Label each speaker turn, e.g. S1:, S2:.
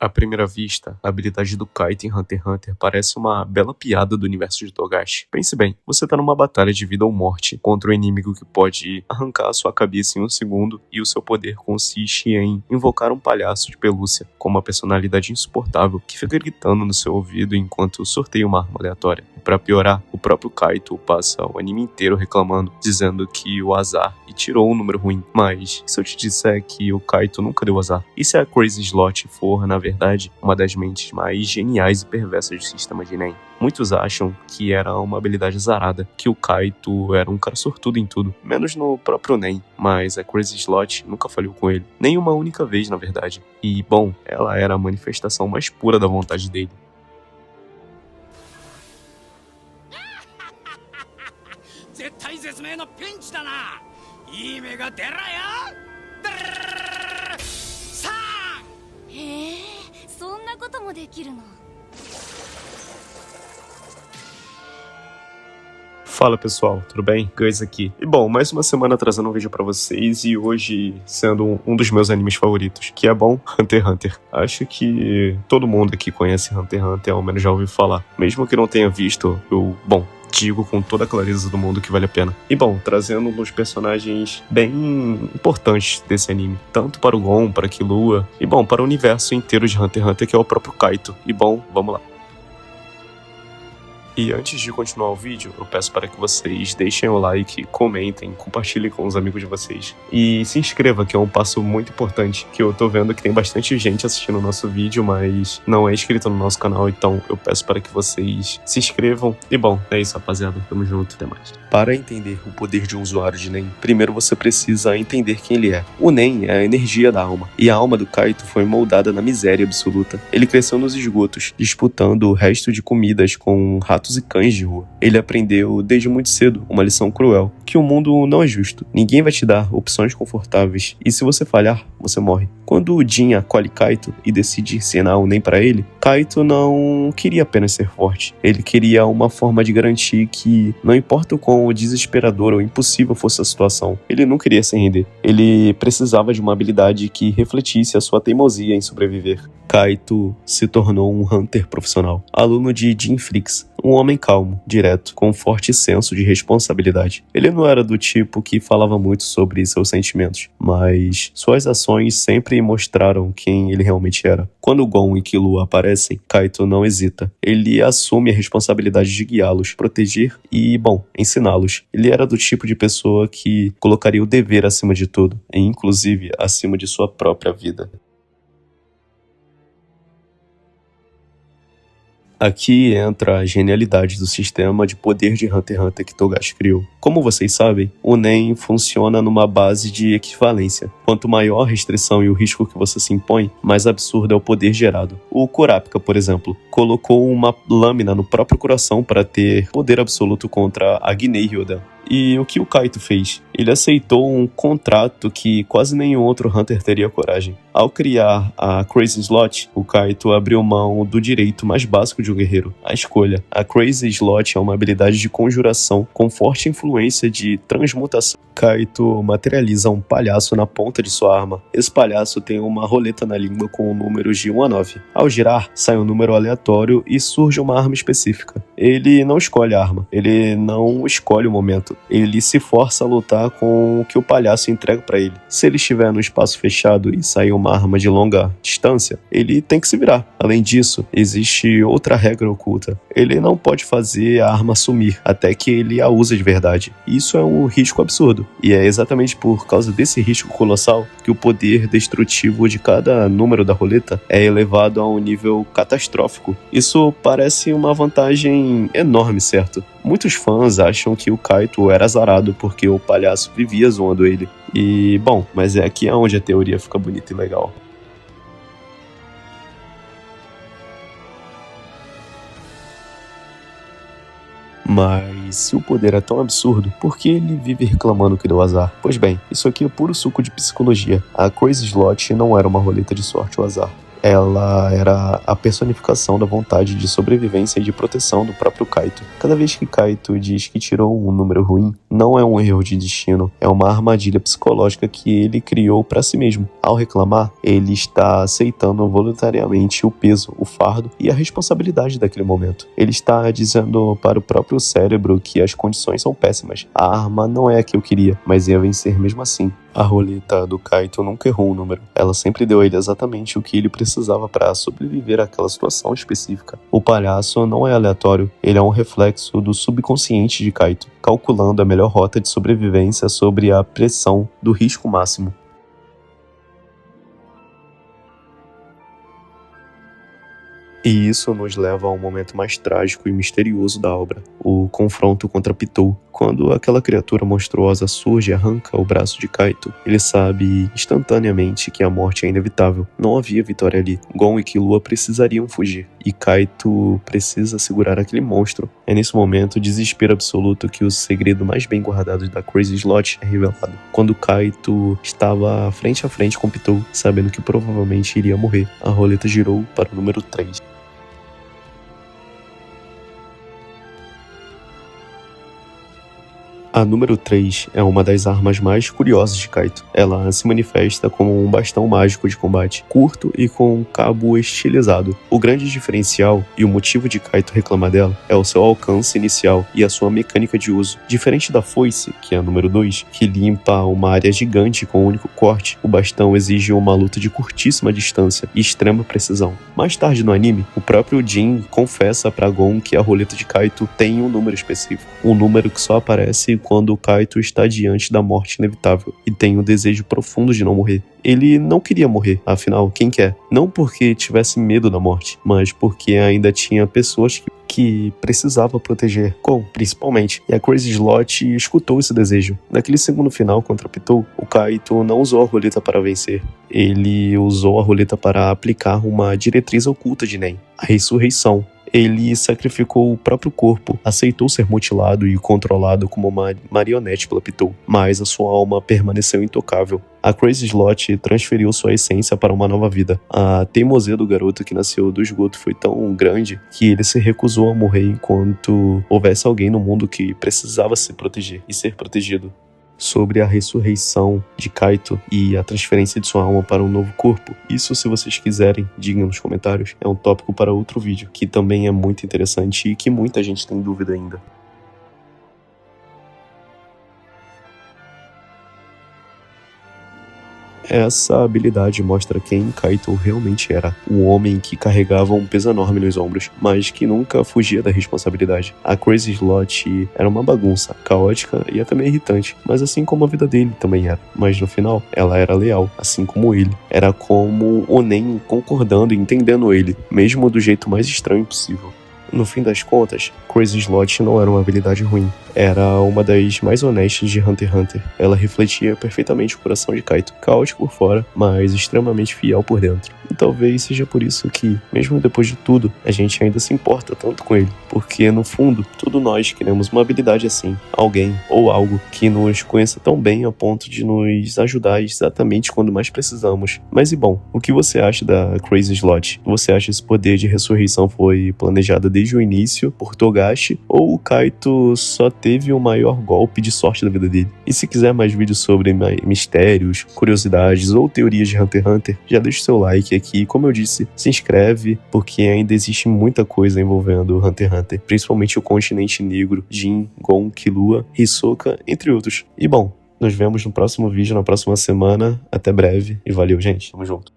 S1: À primeira vista, a habilidade do Kaito em Hunter x Hunter parece uma bela piada do universo de Togashi. Pense bem, você tá numa batalha de vida ou morte contra um inimigo que pode arrancar a sua cabeça em um segundo e o seu poder consiste em invocar um palhaço de pelúcia com uma personalidade insuportável que fica gritando no seu ouvido enquanto sorteia uma arma aleatória. E pra piorar, o próprio Kaito passa o anime inteiro reclamando, dizendo que o azar e tirou um número ruim. Mas, e se eu te disser que o Kaito nunca deu azar? E se a Crazy Slot for, na verdade, uma das mentes mais geniais e perversas do sistema de Nen? Muitos acham que era uma habilidade azarada, que o Kaito era um cara sortudo em tudo, menos no próprio Nen, mas a Crazy Slot nunca falhou com ele, nem uma única vez na verdade. E, bom, ela era a manifestação mais pura da vontade dele.
S2: 絶体絶命のピンチだな。いい目が出ろよ。さあ。
S3: へえ、そんなこともできるの。
S1: Fala pessoal, tudo bem? Guys aqui. E bom, mais uma semana trazendo um vídeo pra vocês e hoje sendo um dos meus animes favoritos, que é bom, Hunter x Hunter. Acho que todo mundo aqui conhece Hunter x Hunter, ao menos já ouviu falar. Mesmo que não tenha visto, eu digo com toda a clareza do mundo que vale a pena. E bom, trazendo uns personagens bem importantes desse anime, tanto para o Gon, para Killua, e bom, para o universo inteiro de Hunter x Hunter, que é o próprio Kaito. E bom, vamos lá. E antes de continuar o vídeo, eu peço para que vocês deixem o like, comentem, compartilhem com os amigos de vocês. E se inscreva, que é um passo muito importante, que eu tô vendo que tem bastante gente assistindo o nosso vídeo, mas não é inscrito no nosso canal, então eu peço para que vocês se inscrevam. E bom, é isso rapaziada, tamo junto, até mais. Para entender o poder de um usuário de Nen, primeiro você precisa entender quem ele é. O Nen é a energia da alma, e a alma do Kaito foi moldada na miséria absoluta. Ele cresceu nos esgotos, disputando o resto de comidas com ratos e cães de rua. Ele aprendeu desde muito cedo uma lição cruel, que o mundo não é justo. Ninguém vai te dar opções confortáveis, e se você falhar, você morre. Quando o Jin acolhe Kaito e decide ensinar o Nen para ele, Kaito não queria apenas ser forte. Ele queria uma forma de garantir que, não importa o quão desesperador ou impossível fosse a situação, ele não queria se render. Ele precisava de uma habilidade que refletisse a sua teimosia em sobreviver. Kaito se tornou um Hunter profissional, aluno de Jin Fricks, um homem calmo, direto, com um forte senso de responsabilidade. Ele não era do tipo que falava muito sobre seus sentimentos, mas suas ações sempre mostraram quem ele realmente era. Quando Gon e Killua aparecem, Kaito não hesita. Ele assume a responsabilidade de guiá-los, proteger e, ensiná-los. Ele era do tipo de pessoa que colocaria o dever acima de tudo, e inclusive acima de sua própria vida. Aqui entra a genialidade do sistema de poder de Hunter x Hunter que Togashi criou. Como vocês sabem, o Nen funciona numa base de equivalência. Quanto maior a restrição e o risco que você se impõe, mais absurdo é o poder gerado. O Kurapika, por exemplo, colocou uma lâmina no próprio coração para ter poder absoluto contra a Gnei Hyoden. E o que o Kaito fez? Ele aceitou um contrato que quase nenhum outro Hunter teria coragem. Ao criar a Crazy Slot, o Kaito abriu mão do direito mais básico de um guerreiro, a escolha. A Crazy Slot é uma habilidade de conjuração com forte influência de transmutação. Kaito materializa um palhaço na ponta de sua arma. Esse palhaço tem uma roleta na língua com números de 1 a 9. Ao girar, sai um número aleatório e surge uma arma específica. Ele não escolhe a arma, ele não escolhe o momento. Ele se força a lutar com o que o palhaço entrega para ele. Se ele estiver no espaço fechado e sair uma arma de longa distância, ele tem que se virar. Além disso, existe outra regra oculta. Ele não pode fazer a arma sumir até que ele a use de verdade. Isso é um risco absurdo. E é exatamente por causa desse risco colossal que o poder destrutivo de cada número da roleta é elevado a um nível catastrófico. Isso parece uma vantagem enorme, certo? Muitos fãs acham que o Kaito era azarado porque o palhaço vivia zoando ele. E, mas é aqui onde a teoria fica bonita e legal. Mas se o poder é tão absurdo, por que ele vive reclamando que deu azar? Pois bem, isso aqui é puro suco de psicologia. A Crazy Slot não era uma roleta de sorte ou azar. Ela era a personificação da vontade de sobrevivência e de proteção do próprio Kaito. Cada vez que Kaito diz que tirou um número ruim, não é um erro de destino, é uma armadilha psicológica que ele criou para si mesmo. Ao reclamar, ele está aceitando voluntariamente o peso, o fardo e a responsabilidade daquele momento. Ele está dizendo para o próprio cérebro que as condições são péssimas. A arma não é a que eu queria, mas ia vencer mesmo assim. A roleta do Kaito nunca errou um número. Ela sempre deu a ele exatamente o que ele precisava para sobreviver àquela situação específica. O palhaço não é aleatório, ele é um reflexo do subconsciente de Kaito, calculando a melhor rota de sobrevivência sobre a pressão do risco máximo. E isso nos leva ao momento mais trágico e misterioso da obra, o confronto contra Pitou. Quando aquela criatura monstruosa surge e arranca o braço de Kaito, ele sabe instantaneamente que a morte é inevitável. Não havia vitória ali. Gon e Killua precisariam fugir, e Kaito precisa segurar aquele monstro. É nesse momento, desespero absoluto, que o segredo mais bem guardado da Crazy Slot é revelado. Quando Kaito estava frente a frente com Pitou, sabendo que provavelmente iria morrer, a roleta girou para o número 3. A número 3 é uma das armas mais curiosas de Kaito. Ela se manifesta como um bastão mágico de combate, curto e com um cabo estilizado. O grande diferencial e o motivo de Kaito reclamar dela é o seu alcance inicial e a sua mecânica de uso. Diferente da foice, que é a número 2, que limpa uma área gigante com um único corte, o bastão exige uma luta de curtíssima distância e extrema precisão. Mais tarde no anime, o próprio Jin confessa pra Gon que a roleta de Kaito tem um número específico, um número que só aparece quando o Kaito está diante da morte inevitável e tem um desejo profundo de não morrer. Ele não queria morrer, afinal, quem quer? Não porque tivesse medo da morte, mas porque ainda tinha pessoas que precisava proteger, Gon, principalmente. E a Crazy Slot escutou esse desejo. Naquele segundo final contra Pitou, o Kaito não usou a roleta para vencer. Ele usou a roleta para aplicar uma diretriz oculta de Nen, a ressurreição. Ele sacrificou o próprio corpo, aceitou ser mutilado e controlado como uma marionete pela Pitou, mas a sua alma permaneceu intocável. A Crazy Slot transferiu sua essência para uma nova vida. A teimosia do garoto que nasceu do esgoto foi tão grande que ele se recusou a morrer enquanto houvesse alguém no mundo que precisava se proteger e ser protegido. Sobre a ressurreição de Kaito e a transferência de sua alma para um novo corpo. Isso, se vocês quiserem, digam nos comentários. É um tópico para outro vídeo, que também é muito interessante e que muita gente tem dúvida ainda. Essa habilidade mostra quem Kaito realmente era, um homem que carregava um peso enorme nos ombros, mas que nunca fugia da responsabilidade. A Crazy Slot era uma bagunça, caótica e até meio irritante, mas assim como a vida dele também era. Mas no final, ela era leal, assim como ele. Era como o Nen concordando e entendendo ele, mesmo do jeito mais estranho possível. No fim das contas, Crazy Slot não era uma habilidade ruim. Era uma das mais honestas de Hunter x Hunter. Ela refletia perfeitamente o coração de Kaito, caótico por fora, mas extremamente fiel por dentro. E talvez seja por isso que, mesmo depois de tudo, a gente ainda se importa tanto com ele. Porque, no fundo, todos nós queremos uma habilidade assim. Alguém ou algo que nos conheça tão bem a ponto de nos ajudar exatamente quando mais precisamos. Mas e bom, o que você acha da Crazy Slot? Você acha que esse poder de ressurreição foi planejado desde o início por Togashi? Ou o Kaito só teve o maior golpe de sorte da vida dele? E se quiser mais vídeos sobre mistérios, curiosidades ou teorias de Hunter x Hunter, já deixa o seu like aqui. Como eu disse, se inscreve, porque ainda existe muita coisa envolvendo Hunter x Hunter, principalmente o continente negro, Jin, Gon, Killua, Hisoka, entre outros. E bom, nos vemos no próximo vídeo, na próxima semana. Até breve e valeu, gente. Tamo junto.